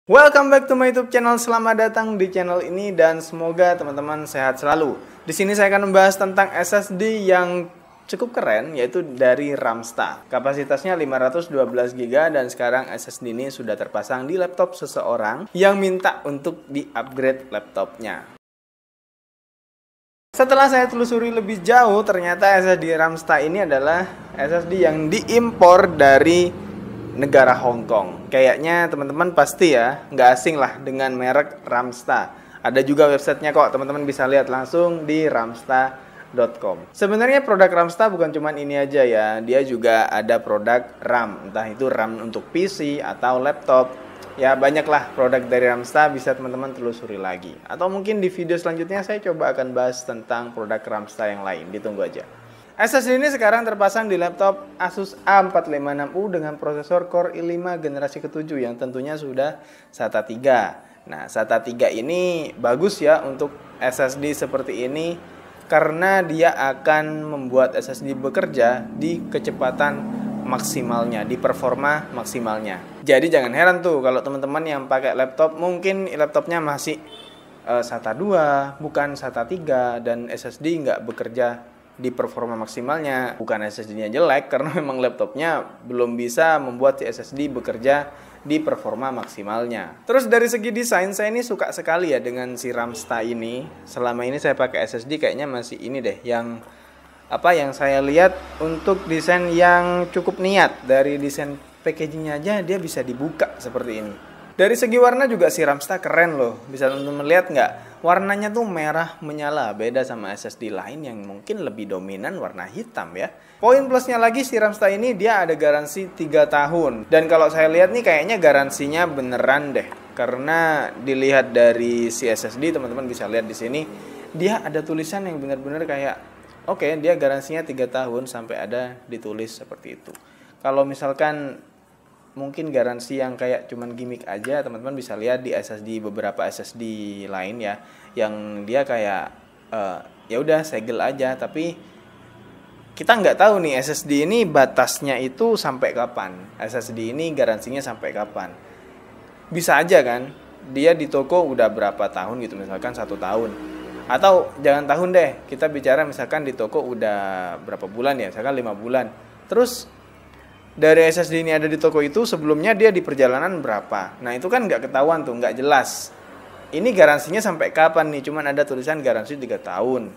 Welcome back to my YouTube channel. Selamat datang di channel ini dan semoga teman-teman sehat selalu. Di sini saya akan membahas tentang SSD yang cukup keren, yaitu dari Ramsta. Kapasitasnya 512 GB dan sekarang SSD ini sudah terpasang di laptop seseorang yang minta untuk di-upgrade laptopnya. Setelah saya telusuri lebih jauh, ternyata SSD Ramsta ini adalah SSD yang diimpor dari negara Hong Kong. Kayaknya teman-teman pasti ya nggak asing lah dengan merek Ramsta. Ada juga websitenya kok, teman-teman bisa lihat langsung di ramsta.com. Sebenarnya produk Ramsta bukan cuma ini aja ya, dia juga ada produk RAM, entah itu RAM untuk PC atau laptop. Ya banyaklah produk dari Ramsta, bisa teman-teman telusuri lagi. Atau mungkin di video selanjutnya saya coba akan bahas tentang produk Ramsta yang lain, ditunggu aja. SSD ini sekarang terpasang di laptop Asus A456U dengan prosesor Core i5 generasi ke-7 yang tentunya sudah SATA 3. Nah, SATA 3 ini bagus ya untuk SSD seperti ini karena dia akan membuat SSD bekerja di kecepatan maksimalnya, di performa maksimalnya. Jadi jangan heran tuh kalau teman-teman yang pakai laptop mungkin laptopnya masih SATA 2, bukan SATA 3 dan SSD nggak bekerja di performa maksimalnya. Bukan SSD-nya jelek, karena memang laptopnya belum bisa membuat si SSD bekerja di performa maksimalnya. Terus dari segi desain, saya ini suka sekali ya dengan si Ramsta ini. Selama ini saya pakai SSD kayaknya masih ini deh yang saya lihat untuk desain yang cukup niat. Dari desain packagingnya aja dia bisa dibuka seperti ini. Dari segi warna juga si Ramsta keren loh. Bisa teman-teman lihat nggak? Warnanya tuh merah menyala, beda sama SSD lain yang mungkin lebih dominan warna hitam ya. Poin plusnya lagi si Ramsta ini dia ada garansi 3 tahun. Dan kalau saya lihat nih kayaknya garansinya beneran deh. Karena dilihat dari si SSD, teman-teman bisa lihat di sini, dia ada tulisan yang benar-benar kayak oke, dia garansinya 3 tahun sampai ada ditulis seperti itu. Kalau misalkan mungkin garansi yang kayak cuman gimmick aja, teman-teman bisa lihat di beberapa SSD lain ya, yang dia kayak ya udah segel aja, tapi kita nggak tahu nih SSD ini batasnya itu sampai kapan, SSD ini garansinya sampai kapan. Bisa aja kan dia di toko udah berapa tahun gitu, misalkan 1 tahun, atau jangan tahun deh, kita bicara misalkan di toko udah berapa bulan ya, misalkan 5 bulan, terus dari SSD ini ada di toko itu sebelumnya dia di perjalanan berapa. Nah itu kan nggak ketahuan tuh, nggak jelas. Ini garansinya sampai kapan nih, cuman ada tulisan garansi 3 tahun.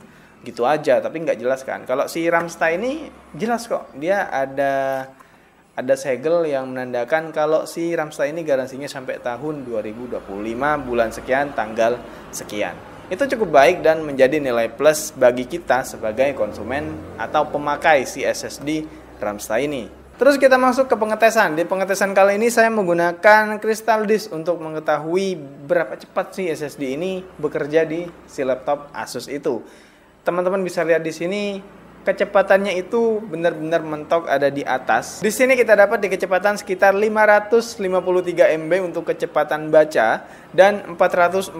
Gitu aja, tapi nggak jelas kan. Kalau si Ramsta ini jelas kok, dia ada segel yang menandakan kalau si Ramsta ini garansinya sampai tahun 2025, bulan sekian, tanggal sekian. Itu cukup baik dan menjadi nilai plus bagi kita sebagai konsumen atau pemakai si SSD Ramsta ini. Terus kita masuk ke pengetesan. Di pengetesan kali ini saya menggunakan Crystal Disk untuk mengetahui berapa cepat sih SSD ini bekerja di si laptop Asus itu. Teman-teman bisa lihat di sini kecepatannya itu benar-benar mentok ada di atas. Di sini kita dapat di kecepatan sekitar 553 MB untuk kecepatan baca dan 444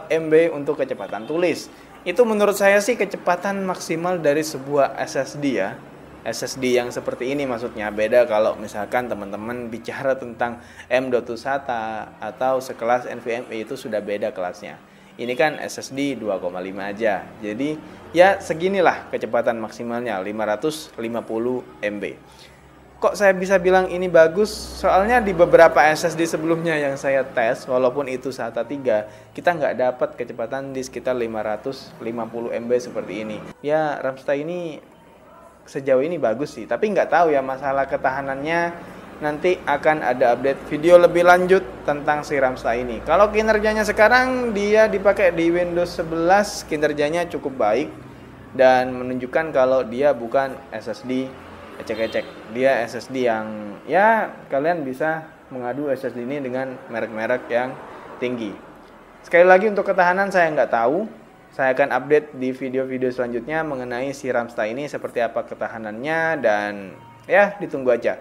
MB untuk kecepatan tulis. Itu menurut saya sih kecepatan maksimal dari sebuah SSD ya. SSD yang seperti ini maksudnya, beda kalau misalkan teman-teman bicara tentang M.2 SATA atau sekelas NVMe itu sudah beda kelasnya. Ini kan SSD 2,5 aja. Jadi ya seginilah kecepatan maksimalnya 550 MB. Kok saya bisa bilang ini bagus? Soalnya di beberapa SSD sebelumnya yang saya tes, walaupun itu SATA 3, kita nggak dapat kecepatan di sekitar 550 MB seperti ini. Ya Ramsta ini sejauh ini bagus sih, tapi nggak tahu ya masalah ketahanannya, nanti akan ada update video lebih lanjut tentang si Ramsta ini. Kalau kinerjanya sekarang dia dipakai di Windows 11, kinerjanya cukup baik dan menunjukkan kalau dia bukan SSD ecek-ecek. Dia SSD yang ya kalian bisa mengadu SSD ini dengan merek-merek yang tinggi. Sekali lagi untuk ketahanan saya nggak tahu. Saya akan update di video-video selanjutnya mengenai si Ramsta ini seperti apa ketahanannya dan ya ditunggu aja.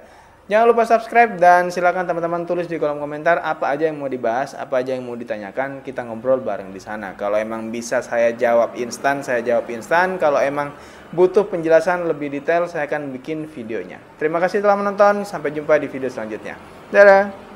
Jangan lupa subscribe dan silakan teman-teman tulis di kolom komentar apa aja yang mau dibahas, apa aja yang mau ditanyakan, kita ngobrol bareng di sana. Kalau emang bisa saya jawab instan, saya jawab instan. Kalau emang butuh penjelasan lebih detail, saya akan bikin videonya. Terima kasih telah menonton, sampai jumpa di video selanjutnya. Dadah!